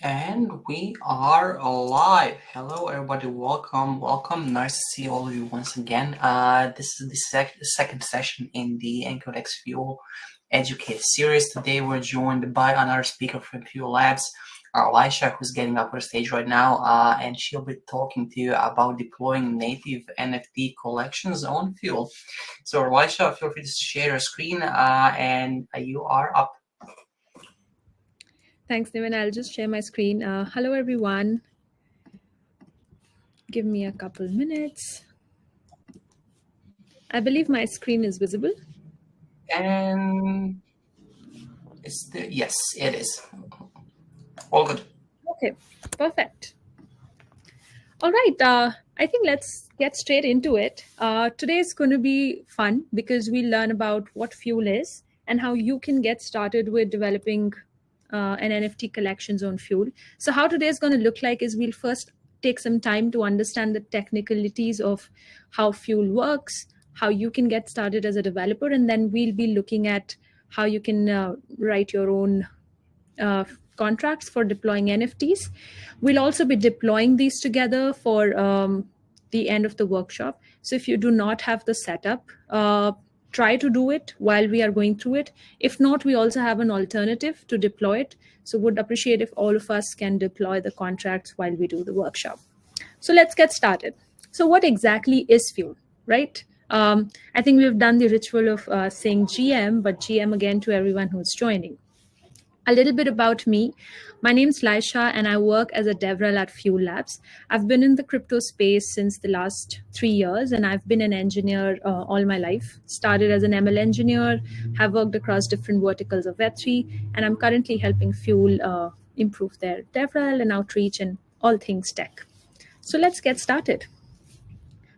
And we are live. Hello, everybody. Welcome. Nice to see all of you once again. This is the second session in the Encode X Fuel Educate series. Today, we're joined by another speaker from Fuel Labs, Laisha, who's getting up on stage right now, and she'll be talking to you about deploying native NFT collections on Fuel. So, Laisha, feel free to share your screen, and you are up. Thanks, Niven. I'll just share my screen. Hello, everyone. Give me a couple minutes. I believe my screen is visible. And yes, it is. All good. Okay, perfect. All right, I think let's get straight into it. Today is going to be fun because we learn about what Fuel is and how you can get started with developing an NFT collections on Fuel. So how today is going to look like is we'll first take some time to understand the technicalities of how Fuel works, how you can get started as a developer, and then we'll be looking at how you can write your own contracts for deploying NFTs. We'll also be deploying these together for the end of the workshop. So if you do not have the setup, try to do it while we are going through it. If not, we also have an alternative to deploy it. So would appreciate if all of us can deploy the contracts while we do the workshop. So let's get started. So what exactly is Fuel, right? I think we've done the ritual of saying GM, but GM again to everyone who's joining. A little bit about me. My name is Laisha and I work as a DevRel at Fuel Labs. I've been in the crypto space since the last 3 years and I've been an engineer all my life. Started as an ML engineer, have worked across different verticals of Web3, and I'm currently helping Fuel improve their DevRel and outreach and all things tech. So let's get started.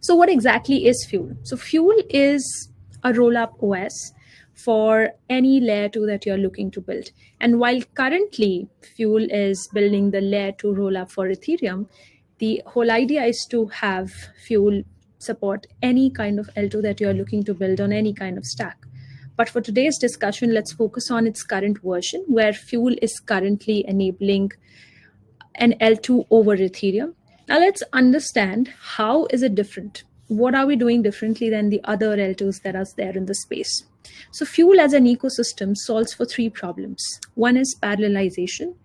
So what exactly is Fuel? So Fuel is a roll-up OS for any layer 2 that you're looking to build. And while currently Fuel is building the layer 2 rollup for Ethereum, the whole idea is to have Fuel support any kind of L2 that you're looking to build on any kind of stack. But for today's discussion, let's focus on its current version, where Fuel is currently enabling an L2 over Ethereum. Now let's understand how is it different? What are we doing differently than the other L2s that are there in the space? So Fuel as an ecosystem solves for 3 problems. One is parallelization,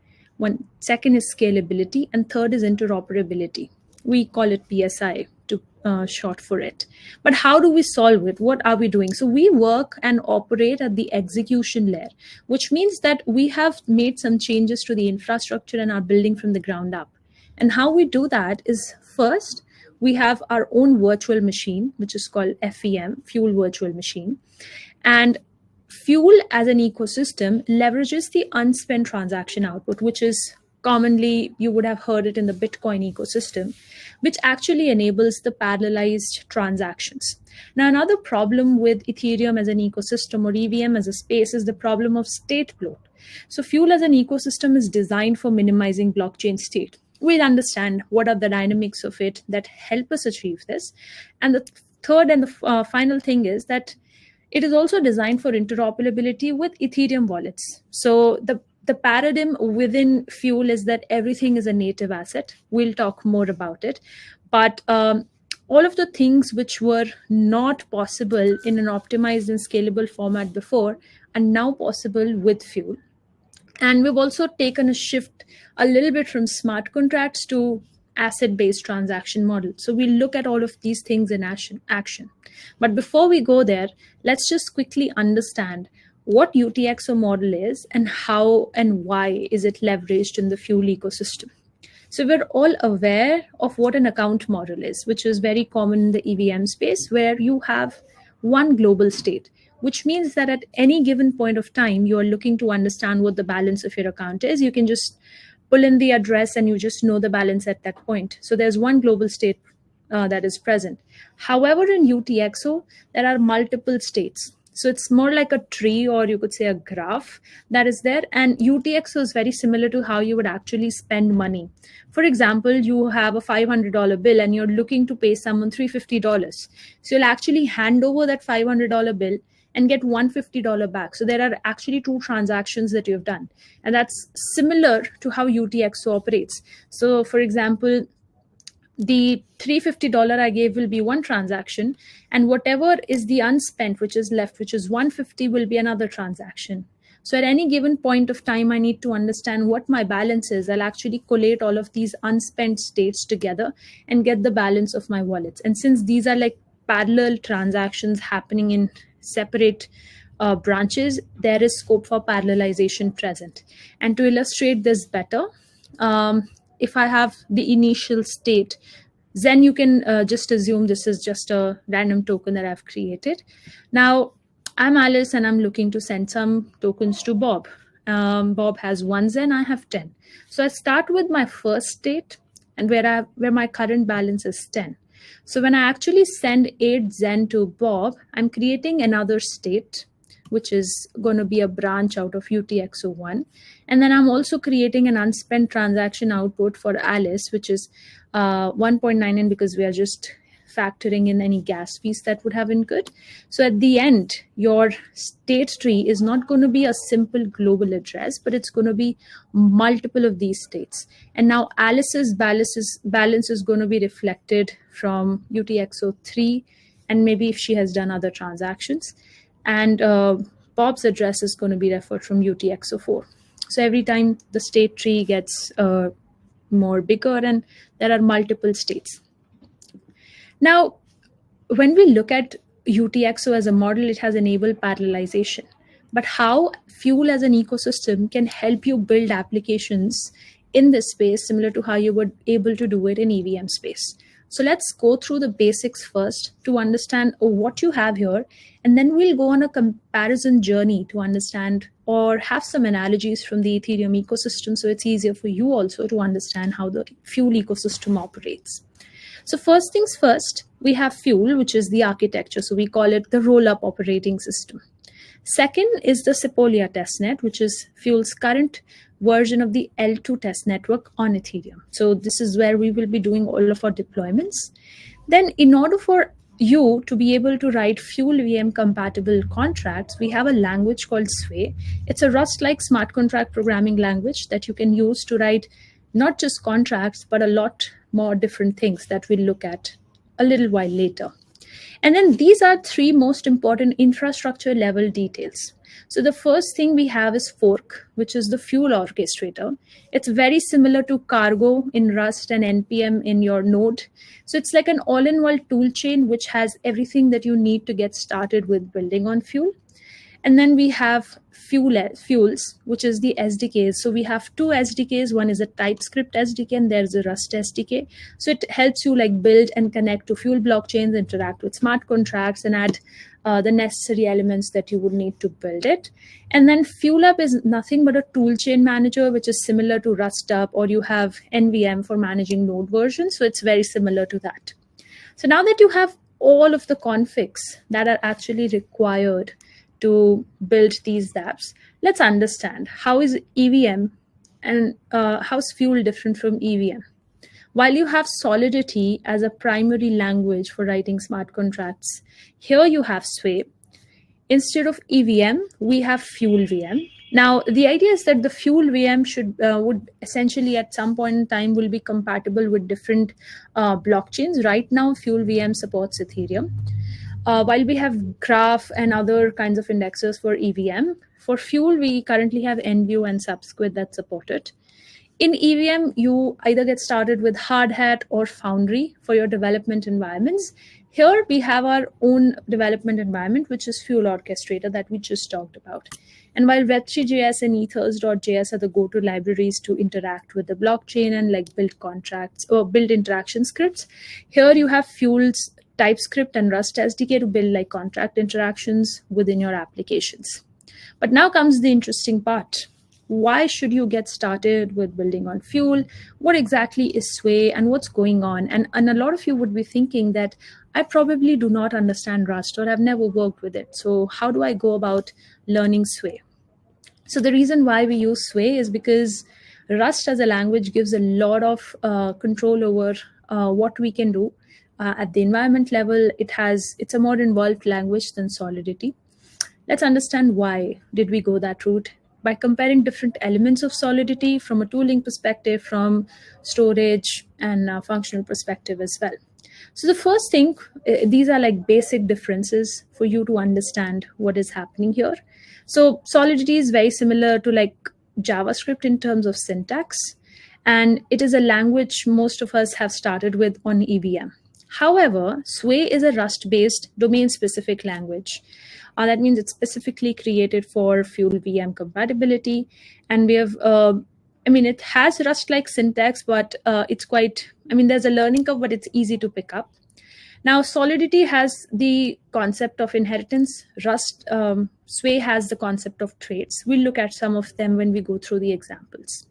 second is scalability, and third is interoperability. We call it PSI to short for it. But how do we solve it? What are we doing? So we work and operate at the execution layer, which means that we have made some changes to the infrastructure and are building from the ground up. And how we do that is first, we have our own virtual machine, which is called FVM, Fuel Virtual Machine. And Fuel as an ecosystem leverages the unspent transaction output, which is commonly, you would have heard it in the Bitcoin ecosystem, which actually enables the parallelized transactions. Now, another problem with Ethereum as an ecosystem or EVM as a space is the problem of state bloat. So Fuel as an ecosystem is designed for minimizing blockchain state. We'll understand what are the dynamics of it that help us achieve this. And the third and the final thing is that it is also designed for interoperability with Ethereum wallets. So the paradigm within Fuel is that everything is a native asset. We'll talk more about it. But all of the things which were not possible in an optimized and scalable format before are now possible with Fuel. And we've also taken a shift a little bit from smart contracts to asset-based transaction model. So we look at all of these things in action. But before we go there, let's just quickly understand what UTXO model is and how and why is it leveraged in the Fuel ecosystem. So we're all aware of what an account model is, which is very common in the EVM space, where you have one global state, which means that at any given point of time, you are looking to understand what the balance of your account is. You can just pull in the address and you just know the balance at that point. So there's one global state that is present. However, in UTXO, there are multiple states. So it's more like a tree, or you could say a graph that is there. And UTXO is very similar to how you would actually spend money. For example, you have a $500 bill and you're looking to pay someone $350. So you'll actually hand over that $500 bill and get $150 back. So there are actually 2 transactions that you've done. And that's similar to how UTXO operates. So for example, the $350 I gave will be one transaction, and whatever is the unspent, which is left, which is 150, will be another transaction. So at any given point of time, I need to understand what my balance is. I'll actually collate all of these unspent states together and get the balance of my wallets. And since these are like parallel transactions happening in separate branches, there is scope for parallelization present. And to illustrate this better, if I have the initial state, then you can just assume this is just a random token that I've created. Now, I'm Alice and I'm looking to send some tokens to Bob. Bob has 1 Zen, I have 10. So I start with my first state and where my current balance is 10. So when I actually send 8 Zen to Bob, I'm creating another state, which is going to be a branch out of UTXO1. And then I'm also creating an unspent transaction output for Alice, which is 1.99, because we are just factoring in any gas fees that would have incurred. So at the end, your state tree is not going to be a simple global address, but it's going to be multiple of these states. And now Alice's balance is going to be reflected from UTXO3, and maybe if she has done other transactions. And Bob's address is going to be referred from UTXO4. So every time the state tree gets more bigger, and there are multiple states. Now, when we look at UTXO as a model, it has enabled parallelization. But how Fuel as an ecosystem can help you build applications in this space, similar to how you were able to do it in EVM space. So let's go through the basics first to understand what you have here, and then we'll go on a comparison journey to understand or have some analogies from the Ethereum ecosystem, so it's easier for you also to understand how the Fuel ecosystem operates. So first things first, we have Fuel, which is the architecture. So we call it the roll-up operating system. Second is the Sepolia testnet, which is Fuel's current version of the L2 test network on Ethereum. So this is where we will be doing all of our deployments. Then in order for you to be able to write Fuel VM compatible contracts, we have a language called Sway. It's a Rust-like smart contract programming language that you can use to write not just contracts, but a lot more different things that we'll look at a little while later. And then these are 3 most important infrastructure level details. So the first thing we have is fork, which is the Fuel orchestrator. It's very similar to Cargo in Rust and NPM in your node. So it's like an all-in-one tool chain, which has everything that you need to get started with building on Fuel. And then we have Fuels, which is the SDKs. So we have 2 SDKs. One is a TypeScript SDK and there's a Rust SDK. So it helps you like build and connect to Fuel blockchains, interact with smart contracts, and add the necessary elements that you would need to build it. And then FuelUp is nothing but a toolchain manager, which is similar to RustUp, or you have NVM for managing node versions. So it's very similar to that. So now that you have all of the configs that are actually required to build these dApps, let's understand how is EVM and how's Fuel different from EVM. While you have Solidity as a primary language for writing smart contracts, here you have Sway. Instead of EVM, we have Fuel VM. Now, the idea is that the Fuel VM would essentially at some point in time will be compatible with different blockchains. Right now, Fuel VM supports Ethereum. While we have Graph and other kinds of indexes for EVM, for Fuel, we currently have NView and Subsquid that support it. In EVM, you either get started with Hardhat or Foundry for your development environments. Here we have our own development environment, which is Fuel Orchestrator that we just talked about. And while Web3.js and Ethers.js are the go-to libraries to interact with the blockchain and like build contracts or build interaction scripts, here you have Fuel's TypeScript and Rust SDK to build like contract interactions within your applications. But now comes the interesting part. Why should you get started with building on Fuel? What exactly is Sway and what's going on? And a lot of you would be thinking that I probably do not understand Rust or I've never worked with it. So how do I go about learning Sway? So the reason why we use Sway is because Rust as a language gives a lot of control over what we can do. At the environment level, it's a more involved language than Solidity. Let's understand why did we go that route by comparing different elements of Solidity from a tooling perspective, from storage and functional perspective as well. So the first thing, these are like basic differences for you to understand what is happening here. So Solidity is very similar to like JavaScript in terms of syntax, and it is a language most of us have started with on EVM. However, Sway is a Rust-based domain-specific language. That means it's specifically created for Fuel VM compatibility, and we have it has Rust-like syntax, but it's quite, there's a learning curve, but it's easy to pick up. Now, Solidity has the concept of inheritance. Sway has the concept of traits. We'll look at some of them when we go through the examples.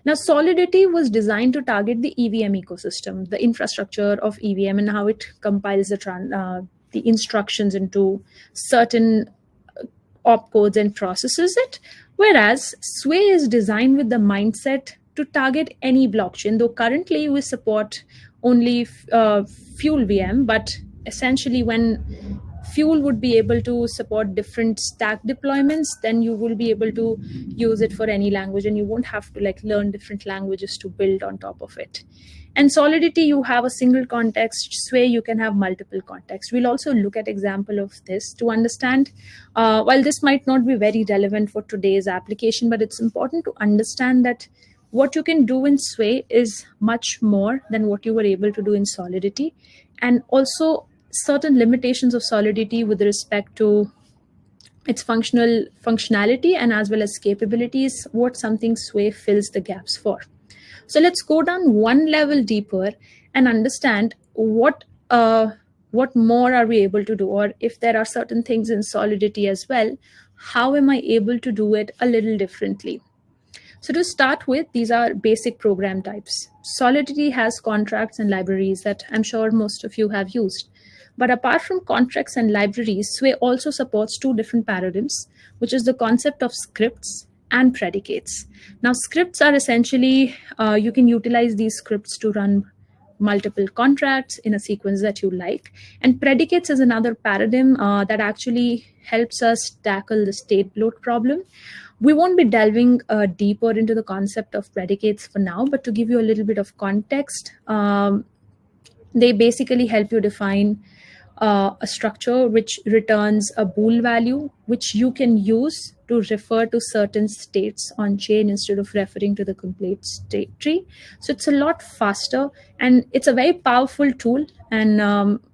Now, Solidity was designed to target the EVM ecosystem, the infrastructure of EVM, and how it compiles the instructions into certain opcodes and processes it. Whereas Sway is designed with the mindset to target any blockchain, though currently we support only Fuel VM, but essentially when Fuel would be able to support different stack deployments, then you will be able to use it for any language, and you won't have to like learn different languages to build on top of it. And Solidity, you have a single context. Sway, you can have multiple contexts. We'll also look at example of this to understand, while this might not be very relevant for today's application, but it's important to understand that what you can do in Sway is much more than what you were able to do in Solidity. And also certain limitations of Solidity with respect to its functionality and as well as capabilities, what something Sway fills the gaps for. So let's go down one level deeper and understand what more are we able to do, or if there are certain things in Solidity as well, how am I able to do it a little differently? So to start with, these are basic program types. Solidity has contracts and libraries that I'm sure most of you have used. But apart from contracts and libraries, Sway also supports two different paradigms, which is the concept of scripts and predicates. Now, scripts are essentially, you can utilize these scripts to run multiple contracts in a sequence that you like. And predicates is another paradigm that actually helps us tackle the state bloat problem. We won't be delving deeper into the concept of predicates for now, but to give you a little bit of context, they basically help you define a structure which returns a bool value, which you can use to refer to certain states on chain instead of referring to the complete state tree. So it's a lot faster and it's a very powerful tool. And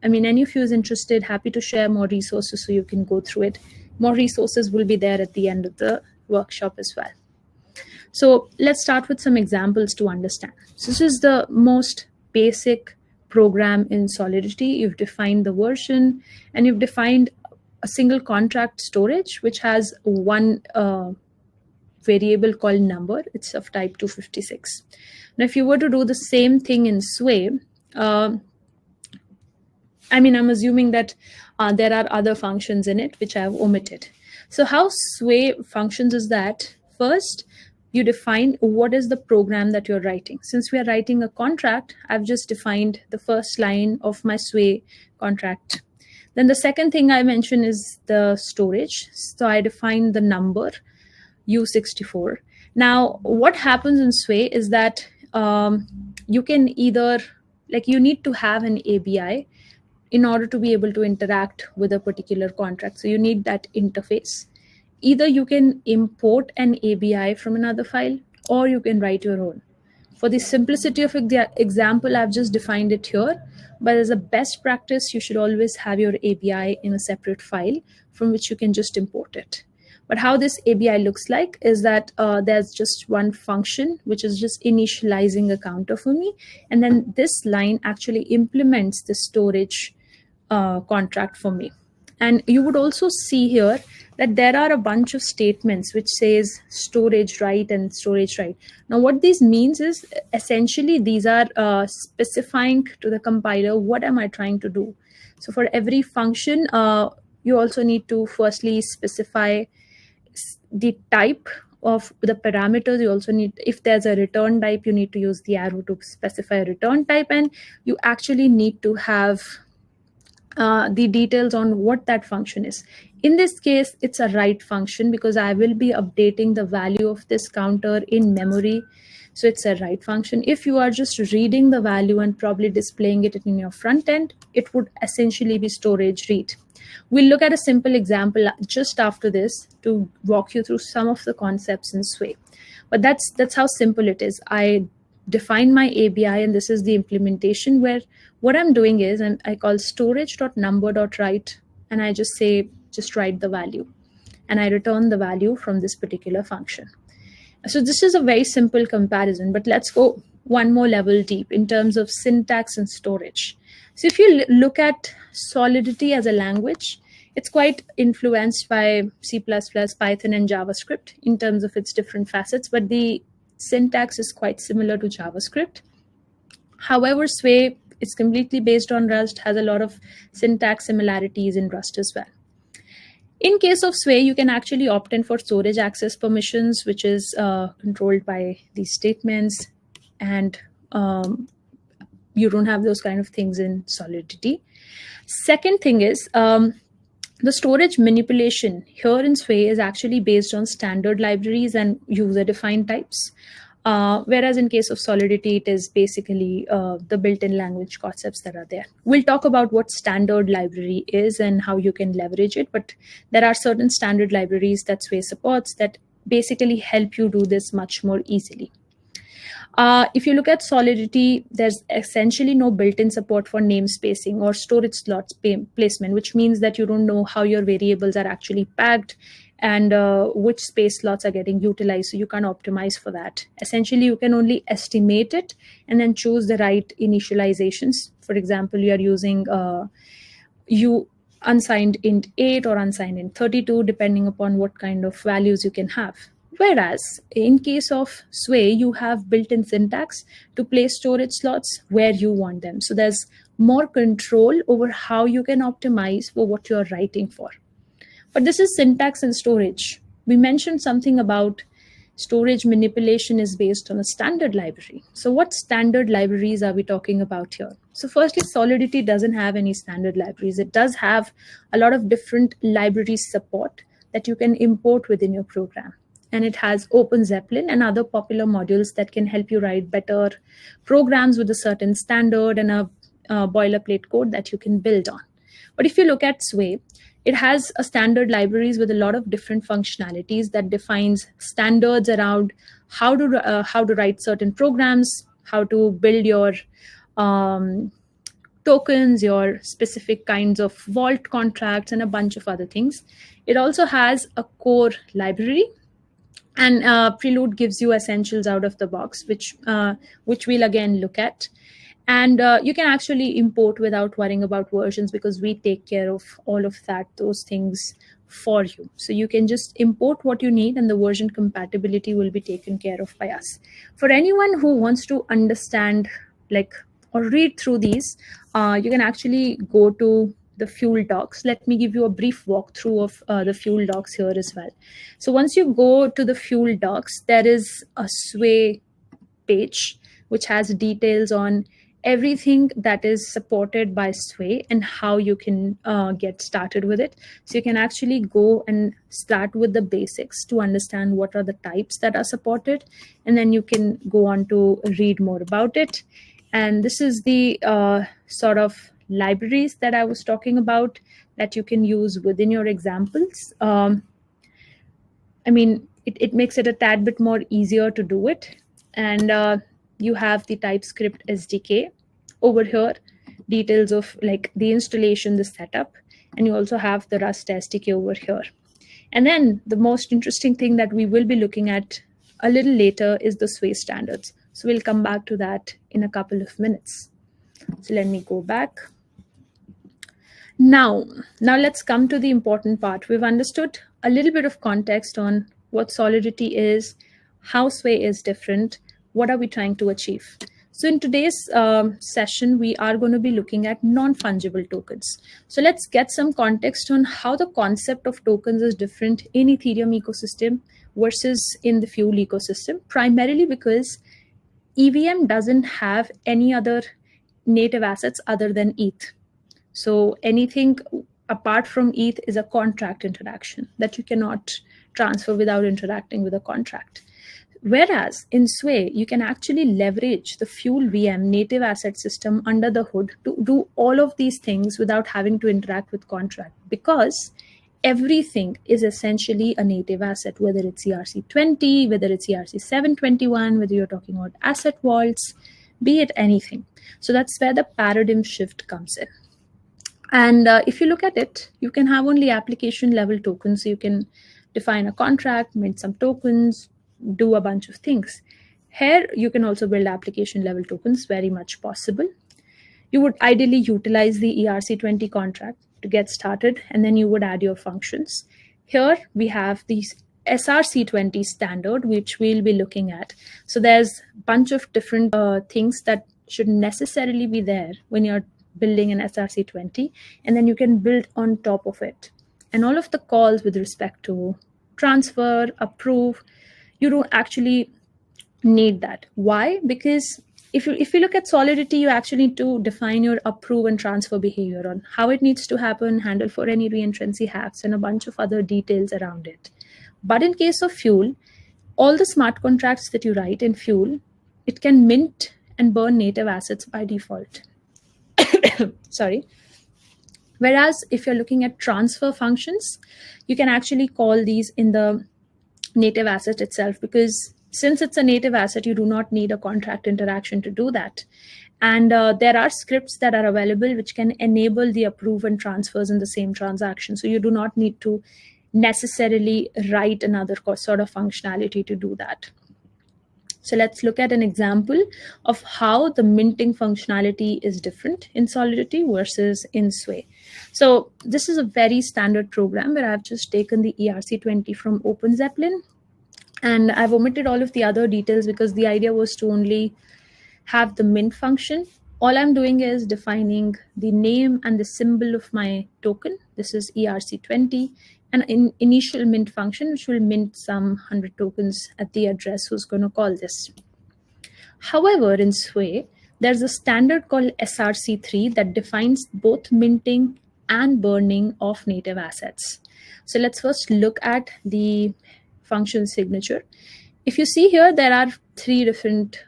any of you is interested, happy to share more resources so you can go through it. More resources will be there at the end of the workshop as well. So let's start with some examples to understand. So this is the most basic program in Solidity. You've defined the version and you've defined a single contract storage, which has one variable called number. It's of type 256. Now, if you were to do the same thing in Sway, I'm assuming that there are other functions in it, which I have omitted. So how Sway functions is that first, you define what is the program that you're writing. Since we are writing a contract, I've just defined the first line of my Sway contract. Then the second thing I mentioned is the storage. So I define the number U64. Now, what happens in Sway is that you can either, you need to have an ABI in order to be able to interact with a particular contract. So you need that interface. Either you can import an ABI from another file, or you can write your own. For the simplicity of the example, I've just defined it here. But as a best practice, you should always have your ABI in a separate file from which you can just import it. But how this ABI looks like is that there's just one function, which is just initializing a counter for me. And then this line actually implements the storage contract for me. And you would also see here that there are a bunch of statements which says storage write and storage write. Now, what this means is essentially these are specifying to the compiler, what am I trying to do? So for every function, you also need to firstly specify the type of the parameters. You also need, if there's a return type, you need to use the arrow to specify a return type, and you actually need to have the details on what that function is. In this case, it's a write function because I will be updating the value of this counter in memory. So it's a write function. If you are just reading the value and probably displaying it in your front end, it would essentially be storage read. We'll look at a simple example just after this to walk you through some of the concepts in Sway. But that's how simple it is. I define my ABI, and this is the implementation where what I'm doing is I call storage.number.write, and I just say just write the value, and I return the value from this particular function. So this is a very simple comparison, but let's go one more level deep in terms of syntax and storage. So if you look at Solidity as a language, it's quite influenced by C++, Python, and JavaScript in terms of its different facets, but the syntax is quite similar to JavaScript. However, Sway is completely based on Rust, has a lot of syntax similarities in Rust as well. In case of Sway, you can actually opt in for storage access permissions, which is controlled by these statements, and you don't have those kind of things in Solidity. Second thing is the storage manipulation here in Sway is actually based on standard libraries and user-defined types. Whereas in case of Solidity, it is basically the built-in language concepts that are there. We'll talk about what standard library is and how you can leverage it, but there are certain standard libraries that Sway supports that basically help you do this much more easily. If you look at Solidity, there's essentially no built-in support for namespacing or storage slots placement, which means that you don't know how your variables are actually packed and which space slots are getting utilized. So you can't optimize for that. Essentially, you can only estimate it and then choose the right initializations. For example, you are using unsigned int 8 or unsigned int 32, depending upon what kind of values you can have. Whereas in case of Sway, you have built-in syntax to place storage slots where you want them. So there's more control over how you can optimize for what you're writing for. But this is syntax and storage. We mentioned something about storage manipulation is based on a standard library. So what standard libraries are we talking about here? So firstly, Solidity doesn't have any standard libraries. It does have a lot of different library support that you can import within your program. And it has Open Zeppelin and other popular modules that can help you write better programs with a certain standard and a boilerplate code that you can build on. But if you look at Sway, it has a standard libraries with a lot of different functionalities that defines standards around how to write certain programs, how to build your tokens, your specific kinds of vault contracts, and a bunch of other things. It also has a core library, and Prelude gives you essentials out of the box, which we'll again look at. And you can actually import without worrying about versions because we take care of all of those things for you. So you can just import what you need and the version compatibility will be taken care of by us. For anyone who wants to understand or read through these, you can actually go to the Fuel docs. Let me give you a brief walkthrough of the Fuel docs here as well. So once you go to the Fuel docs, there is a Sway page which has details on everything that is supported by Sway and how you can get started with it. So you can actually go and start with the basics to understand what are the types that are supported, and then you can go on to read more about it. And this is the sort of libraries that I was talking about that you can use within your examples. It makes it a tad bit more easier to do it. And you have the TypeScript SDK over here, details of the installation, the setup, and you also have the Rust SDK over here. And then the most interesting thing that we will be looking at a little later is the Sway standards. So we'll come back to that in a couple of minutes. So let me go back. Now let's come to the important part. We've understood a little bit of context on what Solidity is, how Sway is different, what are we trying to achieve. So in today's session, we are going to be looking at non-fungible tokens. So let's get some context on how the concept of tokens is different in Ethereum ecosystem versus in the Fuel ecosystem, primarily because EVM doesn't have any other native assets other than ETH. So anything apart from ETH is a contract interaction that you cannot transfer without interacting with a contract. Whereas in Sway, you can actually leverage the Fuel VM native asset system under the hood to do all of these things without having to interact with contract, because everything is essentially a native asset, whether it's ERC20, whether it's ERC721, whether you're talking about asset vaults, be it anything. So that's where the paradigm shift comes in. And if you look at it, you can have only application level tokens. So you can define a contract, mint some tokens, do a bunch of things. Here, you can also build application level tokens, very much possible. You would ideally utilize the ERC20 contract to get started, and then you would add your functions. Here, we have these SRC20 standard, which we'll be looking at. So there's a bunch of different things that should necessarily be there when you're building an SRC20, and then you can build on top of it. And all of the calls with respect to transfer, approve, you don't actually need that. Why? Because if you look at Solidity, you actually need to define your approve and transfer behavior on how it needs to happen, handle for any reentrancy hacks, and a bunch of other details around it. But in case of Fuel, all the smart contracts that you write in Fuel, it can mint and burn native assets by default. Sorry. Whereas if you're looking at transfer functions, you can actually call these in the native asset itself, because since it's a native asset, you do not need a contract interaction to do that. And there are scripts that are available which can enable the approve and transfers in the same transaction. So you do not need to necessarily write another sort of functionality to do that. So let's look at an example of how the minting functionality is different in Solidity versus in Sway. So this is a very standard program where I've just taken the ERC20 from OpenZeppelin, and I've omitted all of the other details because the idea was to only have the mint function. All I'm doing is defining the name and the symbol of my token. This is ERC20, and in initial mint function, which will mint some 100 tokens at the address who's going to call this. However, in Sway, there's a standard called SRC3 that defines both minting and burning of native assets. So let's first look at the function signature. If you see here, there are three different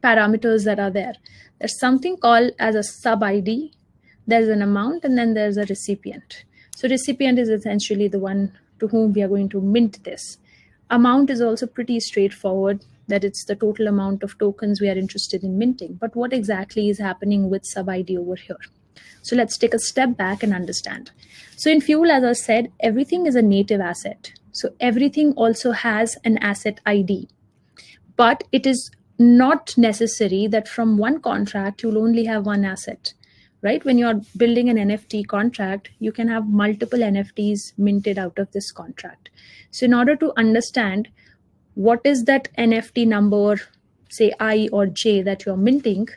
parameters that are there. There's something called as a sub ID, there's an amount, and then there's a recipient. So recipient is essentially the one to whom we are going to mint this. Amount is also pretty straightforward, that it's the total amount of tokens we are interested in minting. But what exactly is happening with sub ID over here? So let's take a step back and understand. So in Fuel, as I said, everything is a native asset. So everything also has an asset ID. But it is not necessary that from one contract, you'll only have one asset, right? When you're building an NFT contract, you can have multiple NFTs minted out of this contract. So in order to understand what is that NFT number, say I or J, that you're minting,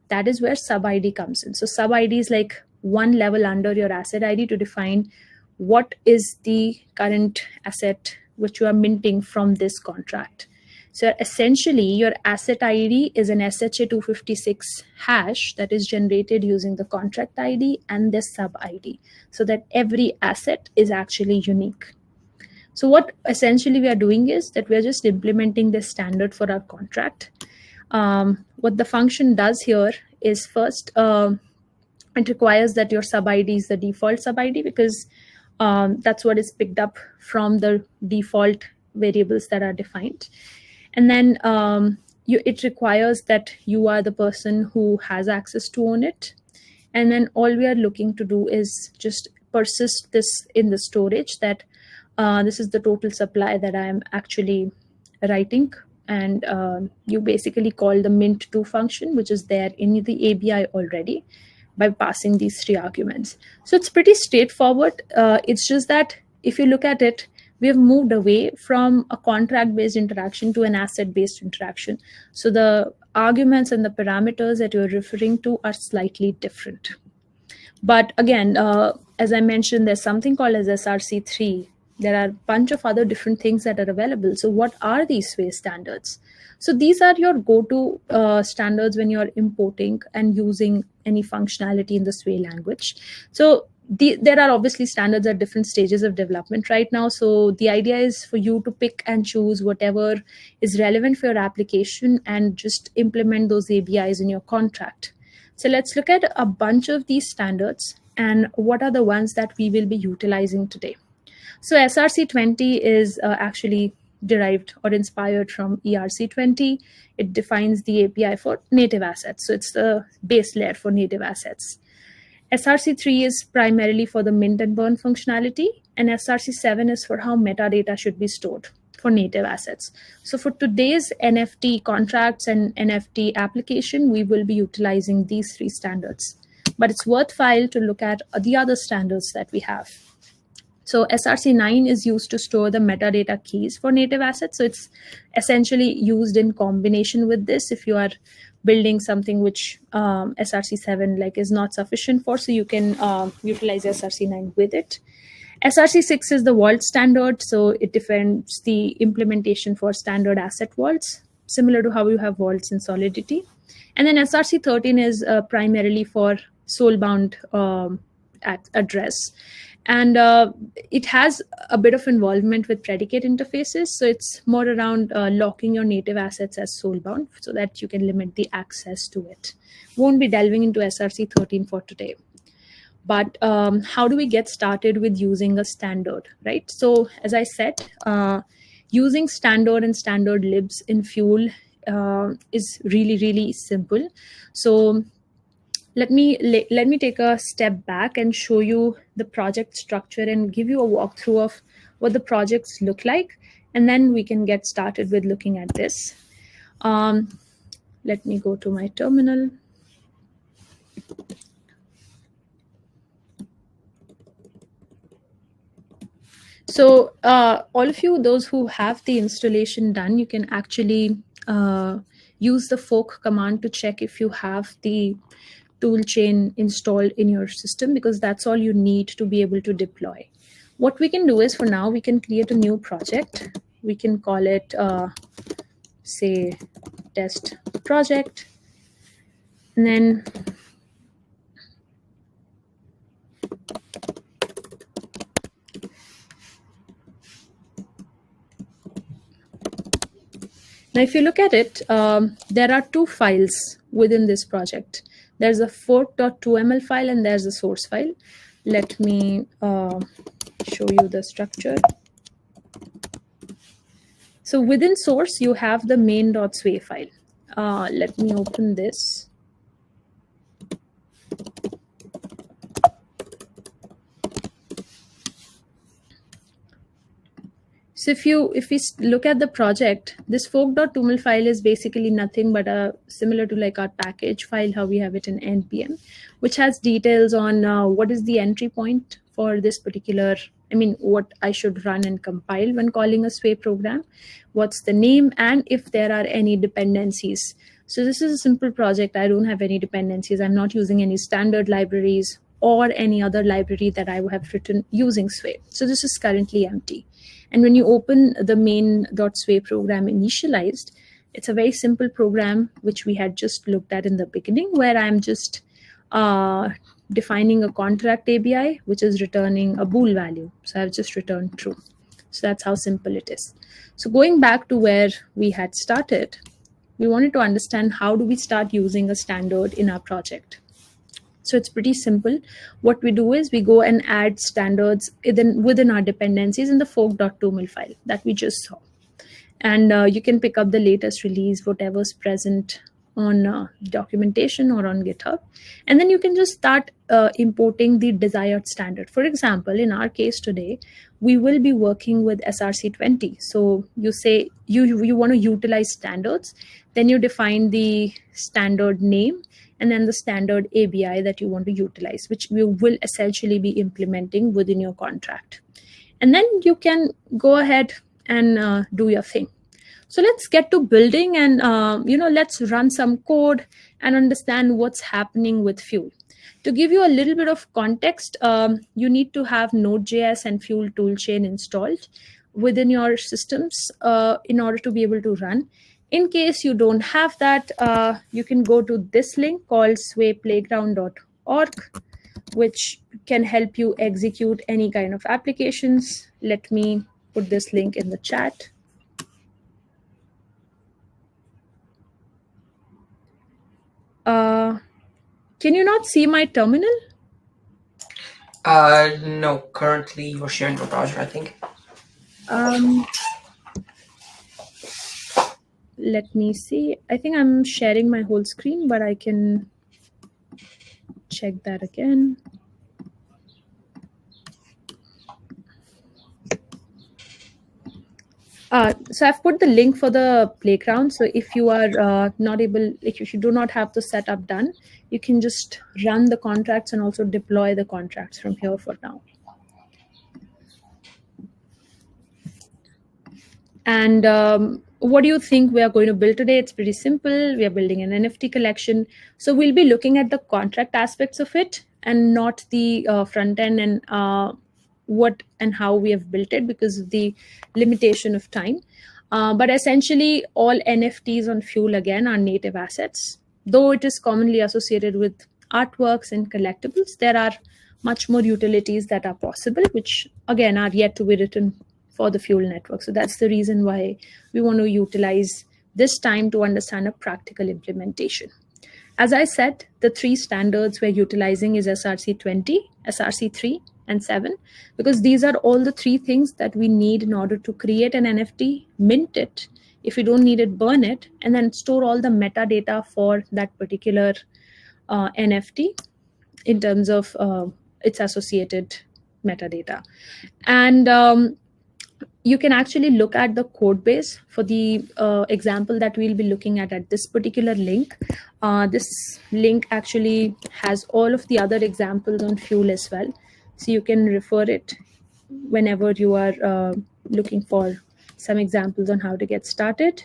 that is where sub ID comes in. So sub ID is like one level under your asset ID to define what is the current asset which you are minting from this contract. So essentially, your asset ID is an SHA-256 hash that is generated using the contract ID and the sub ID, so that every asset is actually unique. So what essentially we are doing is that we are just implementing this standard for our contract. What the function does here is first, it requires that your sub ID is the default sub ID, because that's what is picked up from the default variables that are defined. And then it requires that you are the person who has access to own it. And then all we are looking to do is just persist this in the storage, that this is the total supply that I'm actually writing. And you basically call the mint2 function, which is there in the ABI already, by passing these three arguments. So it's pretty straightforward. It's just that if you look at it, we have moved away from a contract-based interaction to an asset-based interaction. So the arguments and the parameters that you're referring to are slightly different. But again, as I mentioned, there's something called as SRC3. There are a bunch of other different things that are available. So what are these Sway standards? So these are your go-to standards when you're importing and using any functionality in the Sway language. So there are obviously standards at different stages of development right now. So the idea is for you to pick and choose whatever is relevant for your application and just implement those ABIs in your contract. So let's look at a bunch of these standards and what are the ones that we will be utilizing today. So SRC20 is actually derived or inspired from ERC20. It defines the API for native assets. So it's the base layer for native assets. SRC3 is primarily for the mint and burn functionality, and SRC7 is for how metadata should be stored for native assets. So for today's NFT contracts and NFT application, we will be utilizing these three standards. But it's worthwhile to look at the other standards that we have. So SRC9 is used to store the metadata keys for native assets. So it's essentially used in combination with this if you are building something which SRC7 like is not sufficient for, so you can utilize SRC9 with it. SRC6 is the vault standard, so it defines the implementation for standard asset vaults, similar to how you have vaults in Solidity. And then SRC13 is primarily for soulbound address. And it has a bit of involvement with predicate interfaces. So it's more around locking your native assets as soulbound so that you can limit the access to it. Won't be delving into SRC13 for today. But how do we get started with using a standard, right? So as I said, using standard and standard libs in Fuel is really, really simple. So let me take a step back and show you the project structure and give you a walkthrough of what the projects look like. And then we can get started with looking at this. Let me go to my terminal. So all of you, those who have the installation done, you can actually use the fork command to check if you have the toolchain installed in your system, because that's all you need to be able to deploy. What we can do is for now, we can create a new project. We can call it, say, test project. And then now, if you look at it, there are two files within this project. There's a fork.2ml file and there's a source file. Let me show you the structure. So within source, you have the main.sway file. Let me open this. So if we look at the project, this fork.toml file is basically nothing but similar to like our package file, how we have it in NPM, which has details on what is the entry point for this particular, what I should run and compile when calling a Sway program, what's the name, and if there are any dependencies. So this is a simple project. I don't have any dependencies. I'm not using any standard libraries or any other library that I would have written using Sway. So this is currently empty. And when you open the main.sway program initialized, it's a very simple program, which we had just looked at in the beginning, where I'm just defining a contract ABI, which is returning a bool value. So I've just returned true. So that's how simple it is. So going back to where we had started, we wanted to understand how do we start using a standard in our project. So it's pretty simple. What we do is we go and add standards within our dependencies in the fork.toml file that we just saw. And you can pick up the latest release, whatever's present on documentation or on GitHub. And then you can just start importing the desired standard. For example, in our case today, we will be working with SRC20. So you say you want to utilize standards, then you define the standard name, and then the standard ABI that you want to utilize, which we will essentially be implementing within your contract. And then you can go ahead and do your thing. So let's get to building and, let's run some code and understand what's happening with Fuel. To give you a little bit of context, you need to have Node.js and Fuel toolchain installed within your systems in order to be able to run. In case you don't have that, you can go to this link called swayplayground.org, which can help you execute any kind of applications. Let me put this link in the chat. Can you not see my terminal? No, currently you're sharing your browser, I think. Let me see. I think I'm sharing my whole screen, but I can check that again. So I've put the link for the playground. So if you are not able, if you do not have the setup done, you can just run the contracts and also deploy the contracts from here for now. And what do you think we are going to build today? It's pretty simple. We are building an NFT collection. So we'll be looking at the contract aspects of it and not the front end and what and how we have built it because of the limitation of time. But essentially, all NFTs on Fuel again are native assets. Though it is commonly associated with artworks and collectibles, there are much more utilities that are possible, which again are yet to be written for the Fuel network. So that's the reason why we want to utilize this time to understand a practical implementation. As I said, the three standards we're utilizing is SRC20, SRC3, and 7, because these are all the three things that we need in order to create an NFT, mint it. If you don't need it, burn it, and then store all the metadata for that particular NFT in terms of its associated metadata. And you can actually look at the code base for the example that we'll be looking at this particular link. This link actually has all of the other examples on Fuel as well. So you can refer it whenever you are looking for some examples on how to get started.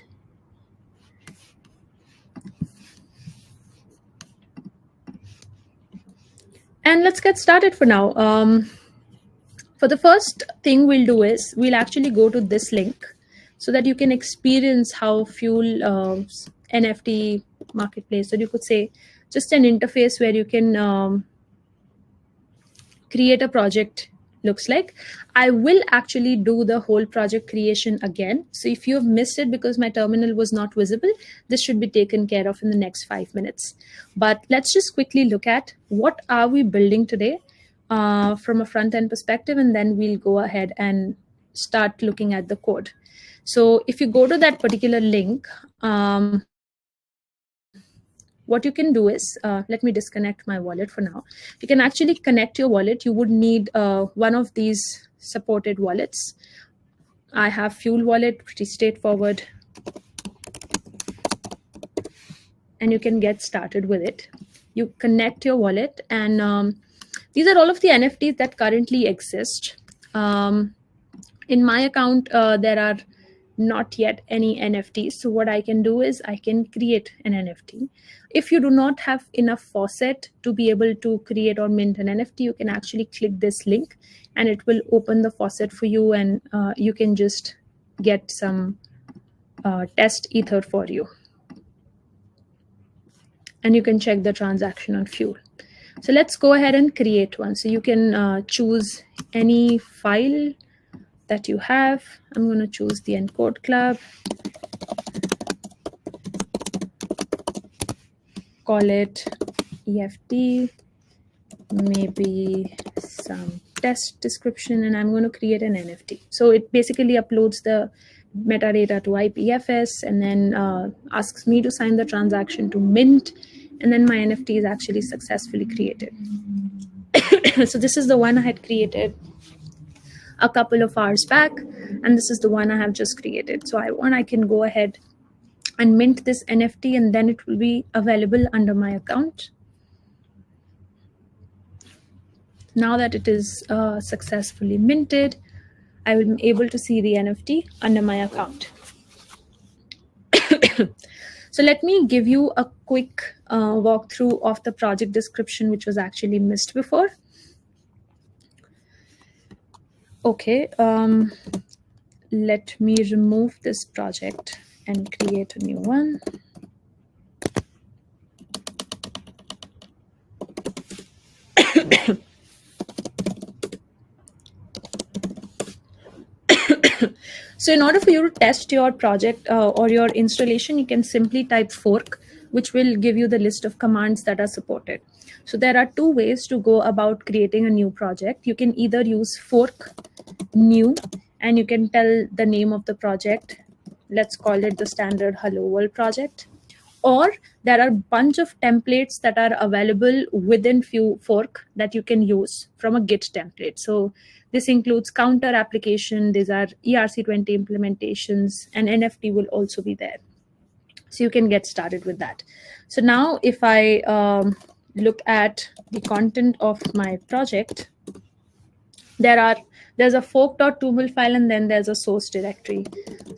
And let's get started for now. For the first thing we'll do is we'll actually go to this link so that you can experience how Fuel NFT marketplace, so you could say just an interface where you can create a project looks like. I will actually do the whole project creation again. So if you have missed it because my terminal was not visible, this should be taken care of in the next 5 minutes. But let's just quickly look at what are we building today from a front end perspective, and then we'll go ahead and start looking at the code. So if you go to that particular link, what you can do is, let me disconnect my wallet for now. You can actually connect your wallet. You would need one of these supported wallets. I have Fuel wallet, pretty straightforward. And you can get started with it. You connect your wallet, and these are all of the NFTs that currently exist. In my account, there are not yet any NFTs. So what I can do is I can create an NFT. If you do not have enough faucet to be able to create or mint an NFT, you can actually click this link and it will open the faucet for you, and you can just get some test ether for you. And you can check the transaction on Fuel. So let's go ahead and create one. So you can choose any file that you have. I'm going to choose the Encode club. Call it EFT, maybe some test description, and I'm going to create an NFT. So it basically uploads the metadata to IPFS and then asks me to sign the transaction to mint, and then my NFT is actually successfully created. So this is the one I had created a couple of hours back, and this is the one I have just created. So I can go ahead and mint this NFT, and then it will be available under my account. Now that it is successfully minted, I will be able to see the NFT under my account. So let me give you a quick walkthrough of the project description, which was actually missed before. Okay, let me remove this project and create a new one. So in order for you to test your project or your installation, you can simply type fork, which will give you the list of commands that are supported. So there are two ways to go about creating a new project. You can either use fork new, and you can tell the name of the project. Let's call it the standard Hello World project. Or there are a bunch of templates that are available within fork that you can use from a Git template. So this includes counter application, these are ERC20 implementations, and NFT will also be there. So you can get started with that. So now if I look at the content of my project, there's a fork.toml file, and then there's a source directory.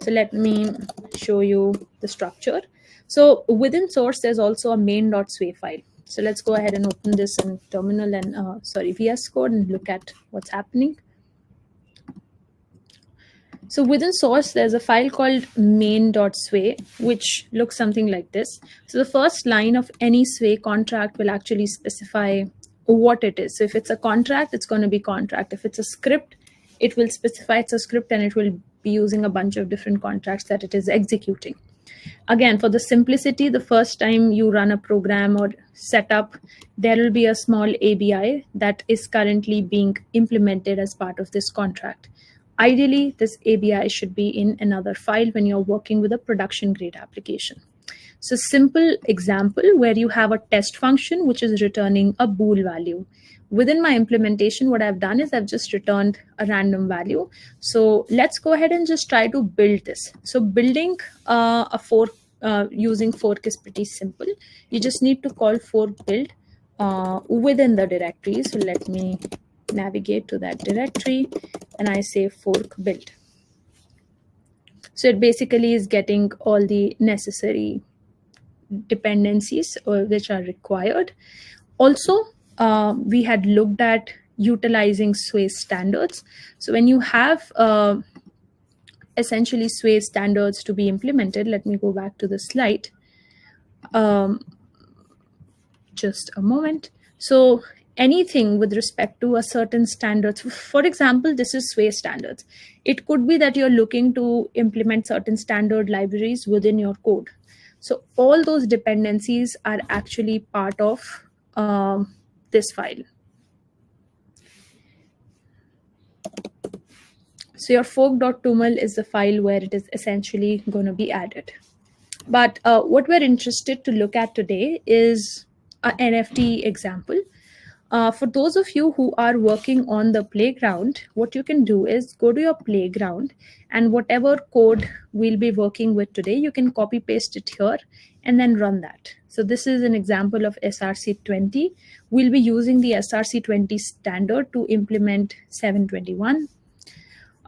So let me show you the structure. So within source, there's also a main.sway file. So let's go ahead and open this in terminal and VS Code and look at what's happening. So within source, there's a file called main.sway, which looks something like this. So the first line of any sway contract will actually specify what it is. So if it's a contract, it's going to be contract. If it's a script, it will specify it's a script, and it will be using a bunch of different contracts that it is executing. Again, for the simplicity, the first time you run a program or setup, there will be a small ABI that is currently being implemented as part of this contract. Ideally, this ABI should be in another file when you're working with a production grade application. So simple example where you have a test function which is returning a bool value. Within my implementation, what I've done is I've just returned a random value. So let's go ahead and just try to build this. So building a fork using fork is pretty simple. You just need to call fork build within the directory. So let me navigate to that directory and I say fork build. So it basically is getting all the necessary dependencies which are required. Also, we had looked at utilizing Sway standards. So when you have essentially Sway standards to be implemented, let me go back to the slide. Just a moment. So anything with respect to a certain standards, for example, this is Sway standards. It could be that you're looking to implement certain standard libraries within your code. So all those dependencies are actually part of this file. So your fork.toml is the file where it is essentially going to be added. But what we're interested to look at today is an NFT example. For those of you who are working on the playground, what you can do is go to your playground, and whatever code we'll be working with today, you can copy paste it here and then run that. So this is an example of SRC20. We'll be using the SRC20 standard to implement 721.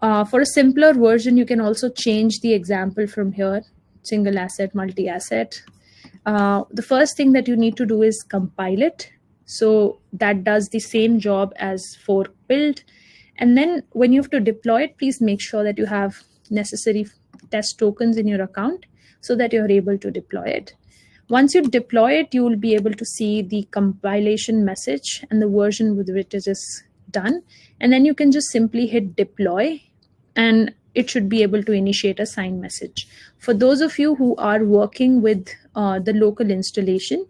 For a simpler version, you can also change the example from here, single asset, multi-asset. The first thing that you need to do is compile it. So that does the same job as fork build. And then when you have to deploy it, please make sure that you have necessary test tokens in your account so that you're able to deploy it. Once you deploy it, you will be able to see the compilation message and the version with which it is done. And then you can just simply hit deploy, and it should be able to initiate a sign message. For those of you who are working with the local installation,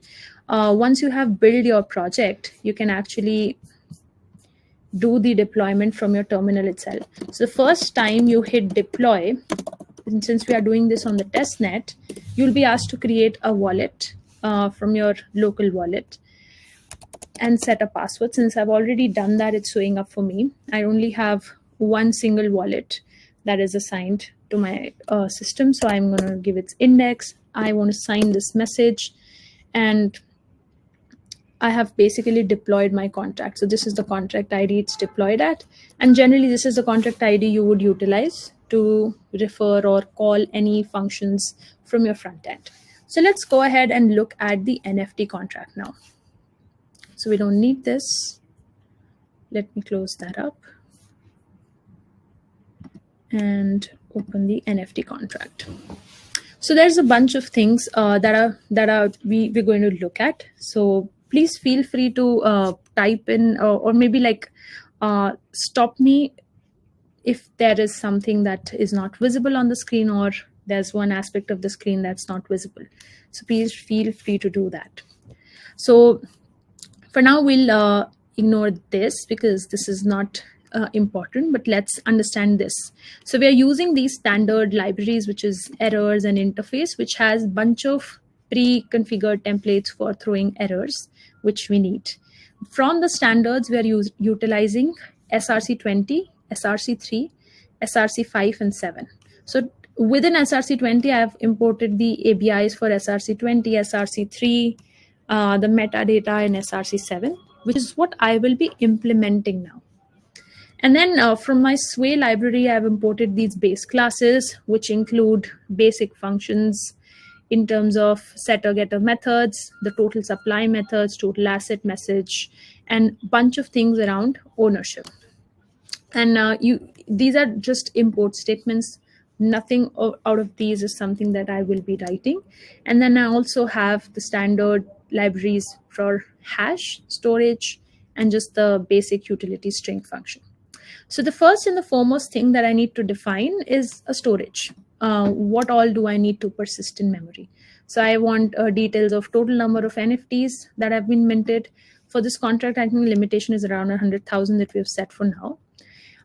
once you have built your project, you can actually do the deployment from your terminal itself. So the first time you hit deploy, and since we are doing this on the test net, you'll be asked to create a wallet from your local wallet and set a password. Since I've already done that, it's showing up for me. I only have one single wallet that is assigned to my system. So I'm going to give its index. I want to sign this message, and I have basically deployed my contract. So this is the contract ID it's deployed at. And generally, this is the contract ID you would utilize to refer or call any functions from your front end. So let's go ahead and look at the NFT contract now. So we don't need this. Let me close that up and open the NFT contract. So there's a bunch of things we're going to look at. So please feel free to type in, or maybe like stop me if there is something that is not visible on the screen, or there's one aspect of the screen that's not visible. So please feel free to do that. So for now, we'll ignore this because this is not important, but let's understand this. So we are using these standard libraries, which is errors and interface, which has a bunch of pre-configured templates for throwing errors, which we need. From the standards, we are utilizing SRC20, SRC3, SRC5, and 7. So within SRC20, I have imported the ABIs for SRC20, SRC3, the metadata in SRC7, which is what I will be implementing now. And then from my Sway library, I've imported these base classes, which include basic functions in terms of setter getter methods, the total supply methods, total asset message, and bunch of things around ownership. And these are just import statements. Nothing out of these is something that I will be writing. And then I also have the standard libraries for hash, storage, and just the basic utility string function. So the first and the foremost thing that I need to define is a storage. What all do I need to persist in memory? So I want details of total number of NFTs that have been minted. For this contract, I think the limitation is around 100,000 that we have set for now.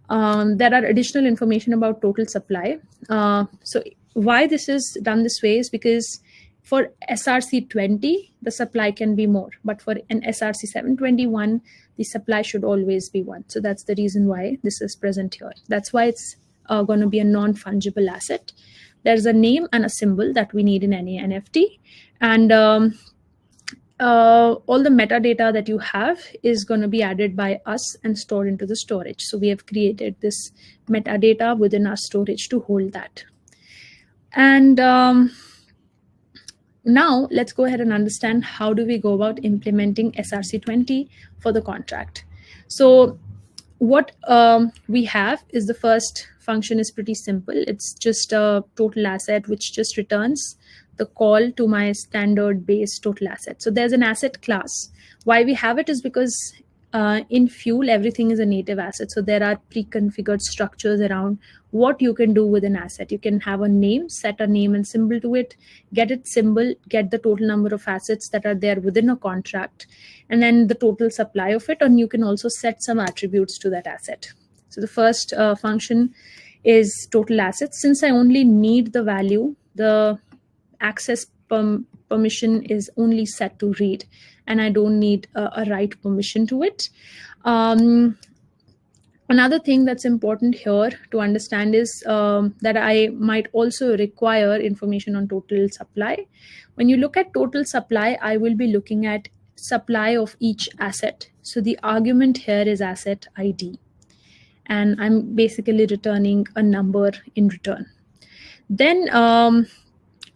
There are additional information about total supply. So why this is done this way is because for SRC20, the supply can be more, but for an SRC721, the supply should always be 1. So that's the reason why this is present here. That's why it's going to be a non-fungible asset. There's a name and a symbol that we need in any NFT. And all the metadata that you have is going to be added by us and stored into the storage. So we have created this metadata within our storage to hold that. And now let's go ahead and understand how do we go about implementing SRC20 for the contract. So what we have is the first function is pretty simple. It's just a total asset, which just returns the call to my standard base total asset. So there's an asset class. Why we have it is because in Fuel, everything is a native asset. So there are pre-configured structures around what you can do with an asset. You can have a name, set a name and symbol to it, get its symbol, get the total number of assets that are there within a contract, and then the total supply of it. And you can also set some attributes to that asset. So the first function is total assets. Since I only need the value, the access permission is only set to read, and I don't need a write permission to it. Another thing that's important here to understand is that I might also require information on total supply. When you look at total supply, I will be looking at supply of each asset. So the argument here is asset ID, and I'm basically returning a number in return. Then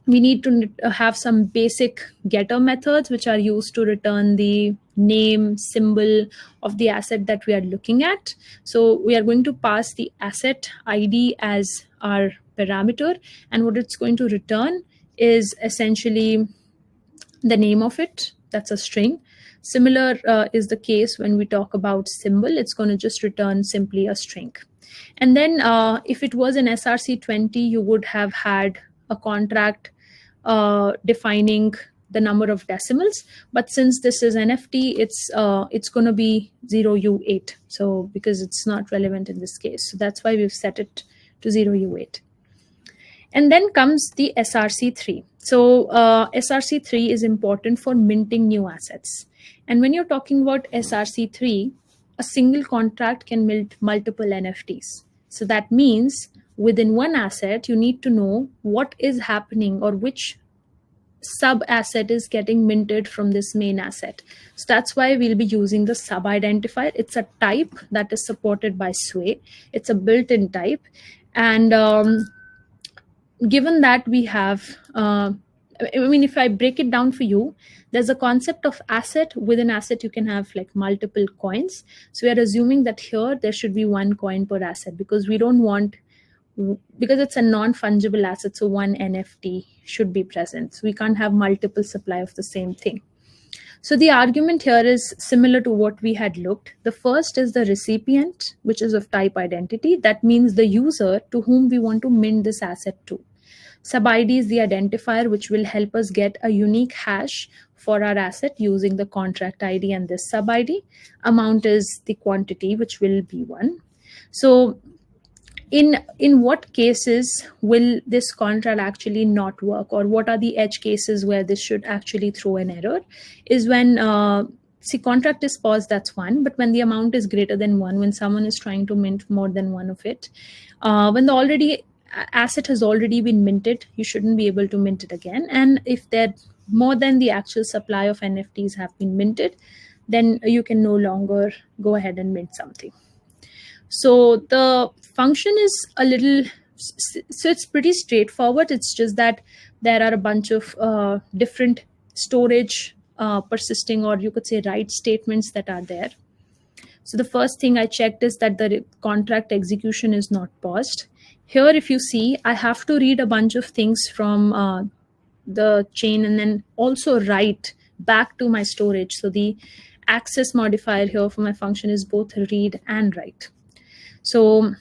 we need to have some basic getter methods, which are used to return the name, symbol of the asset that we are looking at. So we are going to pass the asset ID as our parameter, and what it's going to return is essentially the name of it. That's a string. Similar is the case when we talk about symbol. It's going to just return simply a string. And then if it was an SRC20, you would have had a contract defining the number of decimals, but since this is NFT, it's going to be 0U8. So because it's not relevant in this case, so that's why we've set it to 0U8. And then comes the SRC3. So SRC3 is important for minting new assets. And when you're talking about SRC3, a single contract can mint multiple NFTs. So that means within one asset, you need to know what is happening or which sub asset is getting minted from this main asset. So that's why we'll be using the sub identifier. It's a type that is supported by Sway. It's a built-in type. And given that we have, if I break it down for you, there's a concept of asset. Within asset, you can have like multiple coins. So we are assuming that here there should be one coin per asset, because we don't want because it's a non-fungible asset, so one NFT should be present. So we can't have multiple supply of the same thing. So the argument here is similar to what we had looked. The first is the recipient, which is of type identity. That means the user to whom we want to mint this asset to. Sub ID is the identifier, which will help us get a unique hash for our asset using the contract ID and this sub ID. Amount is the quantity, which will be one. So in what cases will this contract actually not work, or what are the edge cases where this should actually throw an error, is when see, contract is paused, that's one, but when the amount is greater than one, when someone is trying to mint more than one of it, when the already asset has already been minted, you shouldn't be able to mint it again. And if there more than the actual supply of NFTs have been minted, then you can no longer go ahead and mint something. So the function is a little, so it's pretty straightforward. It's just that there are a bunch of different storage persisting, or you could say write statements that are there. So the first thing I checked is that the contract execution is not paused. Here, if you see, I have to read a bunch of things from the chain and then also write back to my storage. So the access modifier here for my function is both read and write. So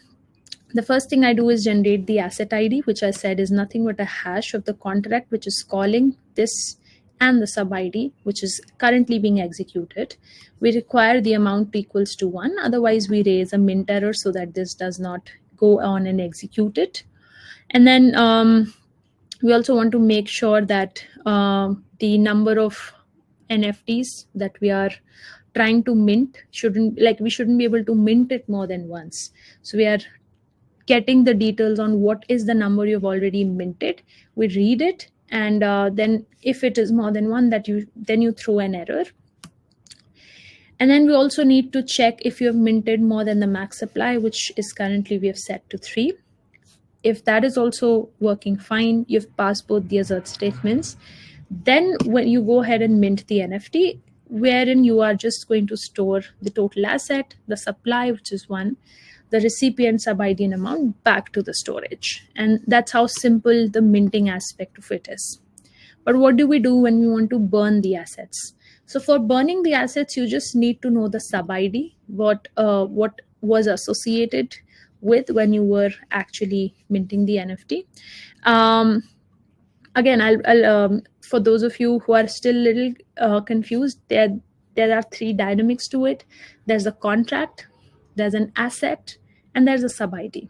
the first thing I do is generate the asset ID, which I said is nothing but a hash of the contract, which is calling this and the sub ID, which is currently being executed. We require the amount equals to 1. Otherwise, we raise a mint error so that this does not go on and execute it. And then we also want to make sure that the number of NFTs that we are trying to mint we shouldn't be able to mint it more than once. So we are getting the details on what is the number you've already minted. We read it, and then if it is more than one, then you throw an error. And then we also need to check if you have minted more than the max supply, which is currently we have set to 3. If that is also working fine, you've passed both the assert statements. Then when you go ahead and mint the NFT, wherein you are just going to store the total asset, the supply, which is 1, the recipient sub ID and amount back to the storage. And that's how simple the minting aspect of it is. But what do we do when we want to burn the assets? So for burning the assets, you just need to know the sub ID, what was associated with when you were actually minting the NFT. Again, I'll for those of you who are still a little confused, there are 3 dynamics to it. There's a contract, there's an asset, and there's a sub ID.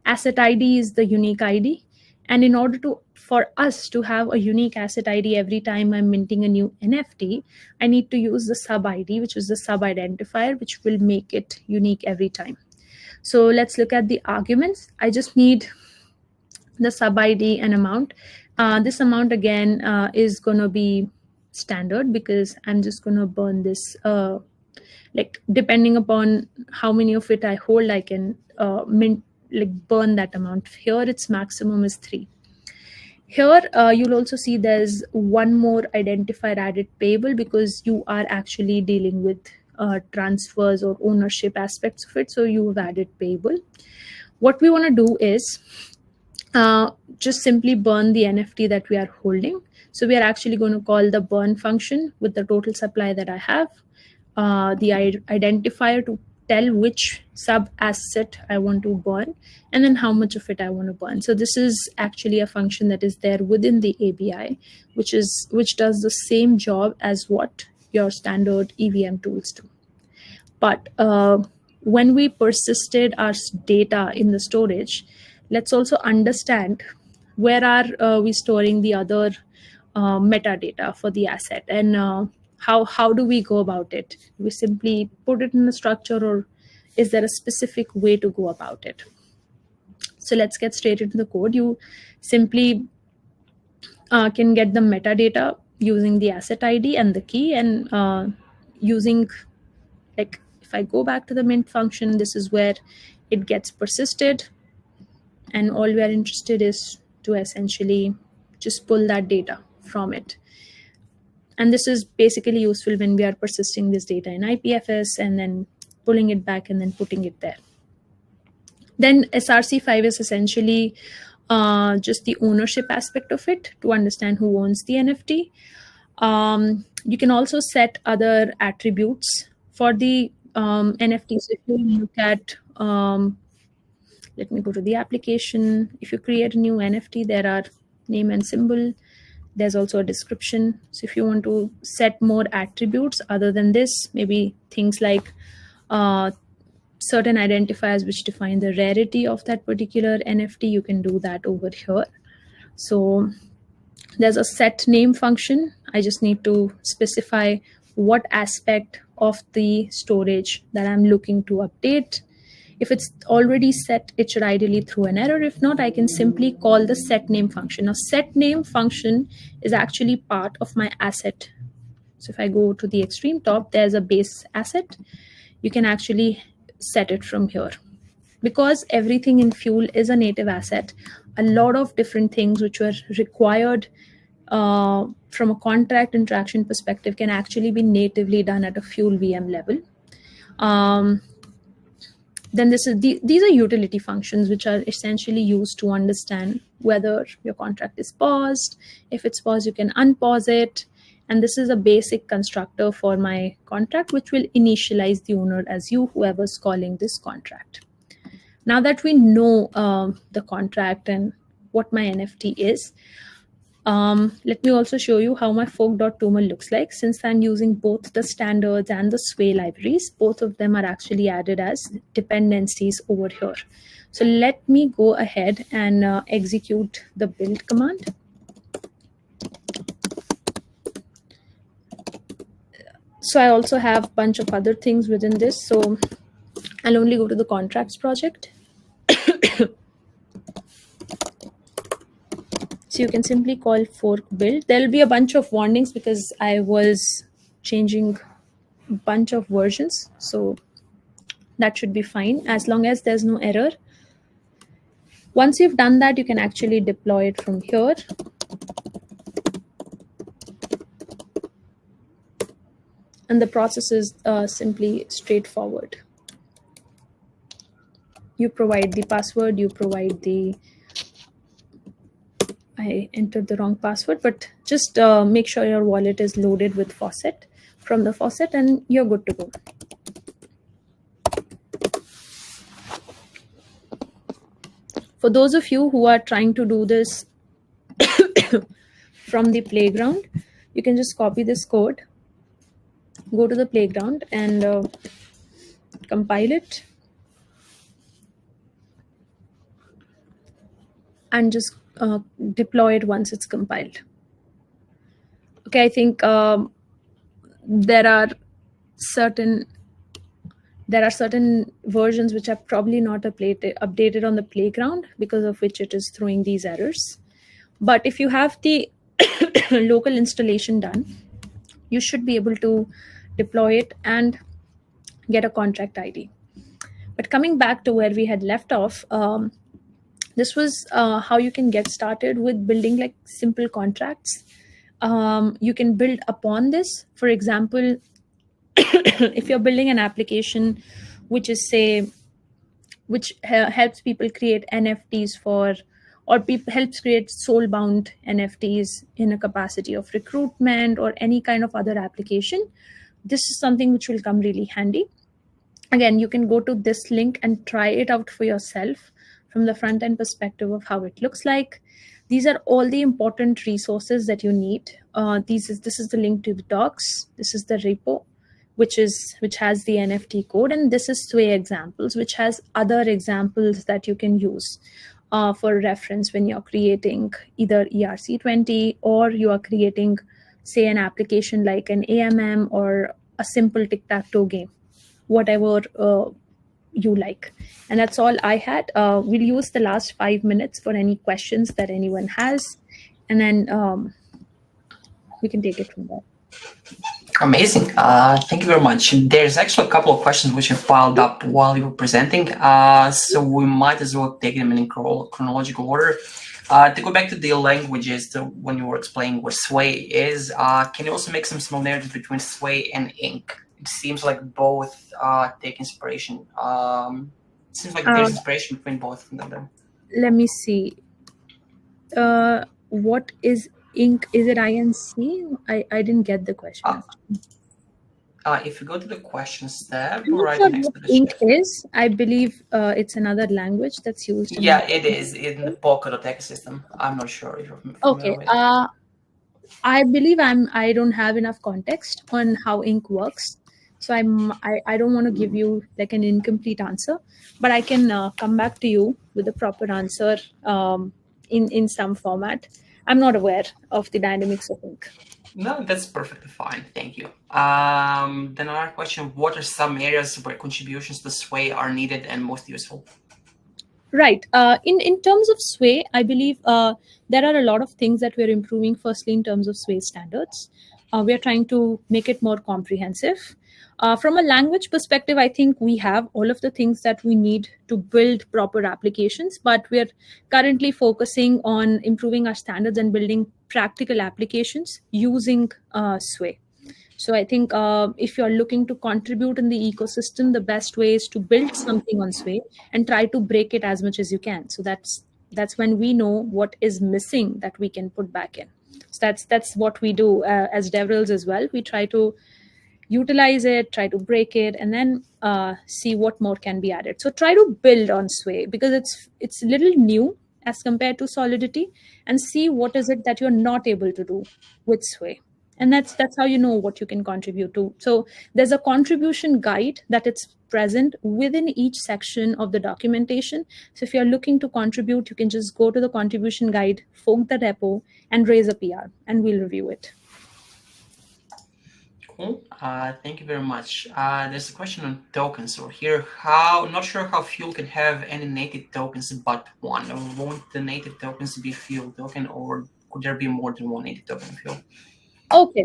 Asset ID is the unique ID. And in order for us to have a unique asset ID every time I'm minting a new NFT, I need to use the sub ID, which is the sub identifier, which will make it unique every time. So let's look at the arguments. I just need the sub ID and amount. This amount again is going to be standard because I'm just going to burn this. Depending upon how many of it I hold, I can burn that amount. Here its maximum is 3. Here you'll also see there's one more identifier added, payable, because you are actually dealing with transfers or ownership aspects of it. So you have added payable. What we want to do is just simply burn the NFT that we are holding. So we are actually going to call the burn function with the total supply that I have, the identifier to tell which sub asset I want to burn, and then how much of it I want to burn. So this is actually a function that is there within the ABI, which does the same job as what your standard EVM tools do. But when we persisted our data in the storage, let's also understand where are we storing the other metadata for the asset, and how do we go about it? We simply put it in the structure, or is there a specific way to go about it? So let's get straight into the code. You simply can get the metadata using the asset ID and the key, and using, like, if I go back to the mint function, this is where it gets persisted, and all we are interested is to essentially just pull that data from it. And this is basically useful when we are persisting this data in IPFS and then pulling it back and then putting it there. Then SRC5 is essentially just the ownership aspect of it, to understand who owns the NFT. You can also set other attributes for the NFTs. If you look at, let me go to the application. If you create a new NFT, there are name and symbol. There's also a description. So if you want to set more attributes other than this, maybe things like certain identifiers which define the rarity of that particular NFT, you can do that over here. So there's a set name function. I just need to specify what aspect of the storage that I'm looking to update. If it's already set, it should ideally throw an error. If not, I can simply call the set name function. Now, set name function is actually part of my asset. So if I go to the extreme top, there's a base asset. You can actually set it from here. Because everything in Fuel is a native asset, a lot of different things which were required from a contract interaction perspective can actually be natively done at a Fuel VM level. Then these are utility functions which are essentially used to understand whether your contract is paused. If it's paused, you can unpause it. And this is a basic constructor for my contract, which will initialize the owner as you, whoever's calling this contract. Now that we know the contract and what my NFT is, let me also show you how my fork.toml looks like. Since I'm using both the standards and the Sway libraries, both of them are actually added as dependencies over here. So let me go ahead and execute the build command. So I also have a bunch of other things within this. So I'll only go to the contracts project. So you can simply call fork build. There'll be a bunch of warnings because I was changing a bunch of versions. So that should be fine as long as there's no error. Once you've done that, you can actually deploy it from here. And the process is simply straightforward. You provide the password, you provide the, I entered the wrong password, but just make sure your wallet is loaded with faucet from the faucet and you're good to go. For those of you who are trying to do this from the playground, you can just copy this code, go to the playground and compile it. And just deploy it once it's compiled. Okay, I think there are certain versions which are probably not updated on the playground, because of which it is throwing these errors. But if you have the local installation done, you should be able to deploy it and get a contract ID. But coming back to where we had left off, this was how you can get started with building like simple contracts. You can build upon this. For example, if you're building an application which is helps people create NFTs helps create soul-bound NFTs in a capacity of recruitment or any kind of other application, this is something which will come really handy. Again, you can go to this link and try it out for yourself from the front end perspective of how it looks like. These are all the important resources that you need. This is the link to the docs. This is the repo, which has the NFT code, and this is Sway examples, which has other examples that you can use for reference when you're creating either ERC20 or you are creating, say, an application like an AMM or a simple tic-tac-toe game, whatever you like. And that's all I had. We'll use the last 5 minutes for any questions that anyone has, and then we can take it from there. Amazing. Thank you very much. There's actually a couple of questions which have piled up while you were presenting, so we might as well take them in chronological order. To go back to the languages, when you were explaining what Sway is, can you also make some similarities between Sway and Ink? It seems like both take inspiration It seems like Uh, there's inspiration between both of them. Let me see. What is ink? Is it INC? I didn't get the question actually. If you go to the questions tab I'm not right sure next what to the ink chat. is. I believe it's another language that's used in. Yeah, it is in the Polkadot ecosystem. I'm not sure if you're familiar Okay. with it. I believe I don't have enough context on how ink works, so I don't want to give you like an incomplete answer, but I can come back to you with a proper answer in some format. I'm not aware of the dynamics of ink. No, that's perfectly fine. Thank you. Then another question: what are some areas where contributions to Sway are needed and most useful? Right. In terms of Sway, I believe there are a lot of things that we're improving. Firstly, in terms of Sway standards, we are trying to make it more comprehensive. From a language perspective, I think we have all of the things that we need to build proper applications, but we're currently focusing on improving our standards and building practical applications using Sway. So I think if you're looking to contribute in the ecosystem, the best way is to build something on Sway and try to break it as much as you can. So that's when we know what is missing that we can put back in. So that's what we do as DevRels as well. We try to utilize it, try to break it, and then see what more can be added. So try to build on Sway because it's a little new as compared to Solidity, and see what is it that you're not able to do with Sway. And that's how you know what you can contribute to. So there's a contribution guide that it's present within each section of the documentation. So if you're looking to contribute, you can just go to the contribution guide, fork the repo, and raise a PR, and we'll review it. Cool. Thank you very much. There's a question on tokens over here. Not sure how Fuel can have any native tokens but one. Won't the native tokens be Fuel token, or could there be more than one native token of Fuel? Okay.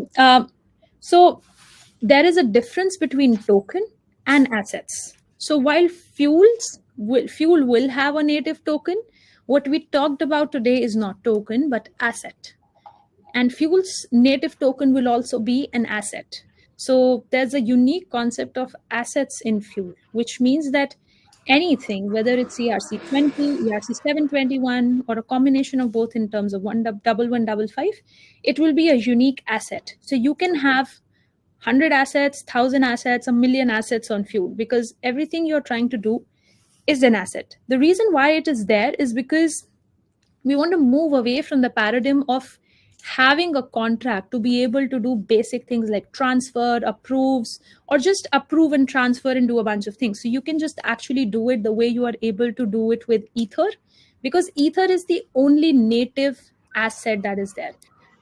So there is a difference between token and assets. So while fuel will have a native token, what we talked about today is not token but asset. And Fuel's native token will also be an asset. So there's a unique concept of assets in Fuel, which means that anything, whether it's ERC20, ERC721, or a combination of both in terms of 11155, it will be a unique asset. So you can have 100 assets, 1,000 assets, a million assets on Fuel because everything you're trying to do is an asset. The reason why it is there is because we want to move away from the paradigm of having a contract to be able to do basic things like transfer, approves, or just approve and transfer and do a bunch of things. So you can just actually do it the way you are able to do it with Ether, because Ether is the only native asset that is there.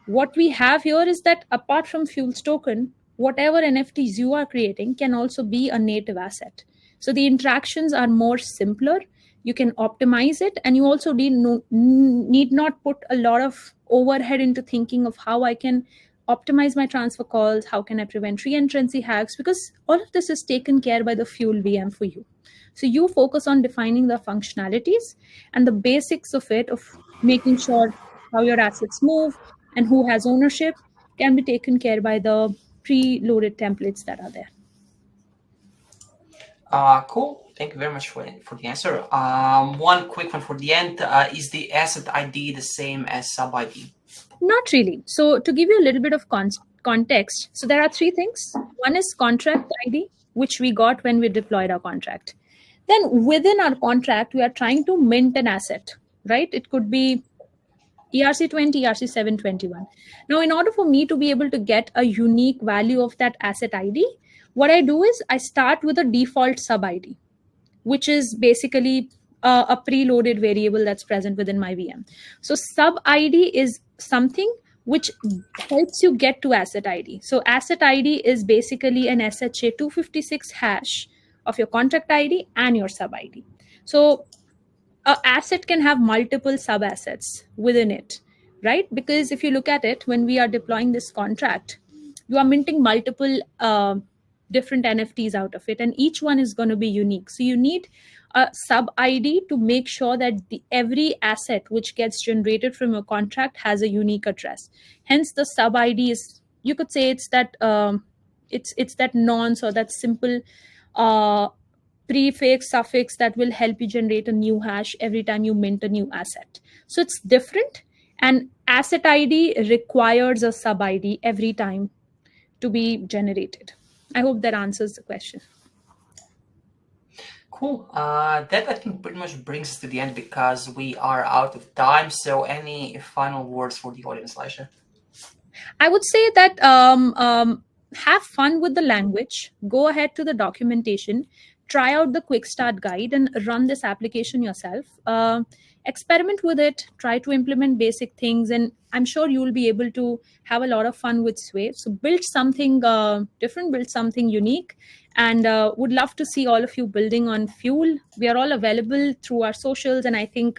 What we have here is that apart from Fuel's token, whatever NFTs you are creating can also be a native asset. So the interactions are more simpler. You can optimize it, and you also need not put a lot of overhead into thinking of how I can optimize my transfer calls, how can I prevent reentrancy hacks, because all of this is taken care by the Fuel VM for you. So you focus on defining the functionalities and the basics of it, of making sure how your assets move and who has ownership can be taken care by the pre-loaded templates that are there. Cool. Thank you very much for the answer. One quick one for the end. Is the asset ID the same as sub ID? Not really. So to give you a little bit of context, so there are three things. One is contract ID, which we got when we deployed our contract. Then within our contract, we are trying to mint an asset, right? It could be ERC20, ERC721. Now, in order for me to be able to get a unique value of that asset ID, what I do is I start with a default sub ID, which is basically a preloaded variable that's present within my VM. So sub ID is something which helps you get to asset ID. So asset ID is basically an SHA 256 hash of your contract ID and your sub ID. So a asset can have multiple sub assets within it, right? Because if you look at it, when we are deploying this contract, you are minting multiple different NFTs out of it, and each one is going to be unique. So you need a sub ID to make sure that every asset which gets generated from your contract has a unique address. Hence, the sub ID is, you could say, it's that nonce or that simple prefix, suffix that will help you generate a new hash every time you mint a new asset. So it's different. And asset ID requires a sub ID every time to be generated. I hope that answers the question. Cool. That I think pretty much brings us to the end because we are out of time. So, any final words for the audience, Laisha? I would say that have fun with the language. Go ahead to the documentation, try out the quick start guide, and run this application yourself. Experiment with it, try to implement basic things, and I'm sure you will be able to have a lot of fun with Sway. So build something different, build something unique, and would love to see all of you building on Fuel. We are all available through our socials, and I think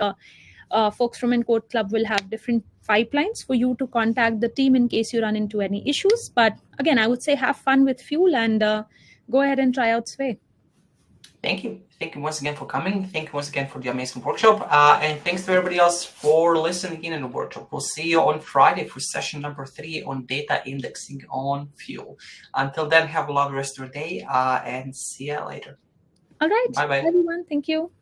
folks from Encode Club will have different pipelines for you to contact the team in case you run into any issues. But again, I would say have fun with Fuel and go ahead and try out Sway. Thank you. Thank you once again for coming. Thank you once again for the amazing workshop. And thanks to everybody else for listening in the workshop. We'll see you on Friday for session number 3 on data indexing on Fuel. Until then, have a lovely rest of your day and see you later. All right. Bye-bye. Everyone. Thank you.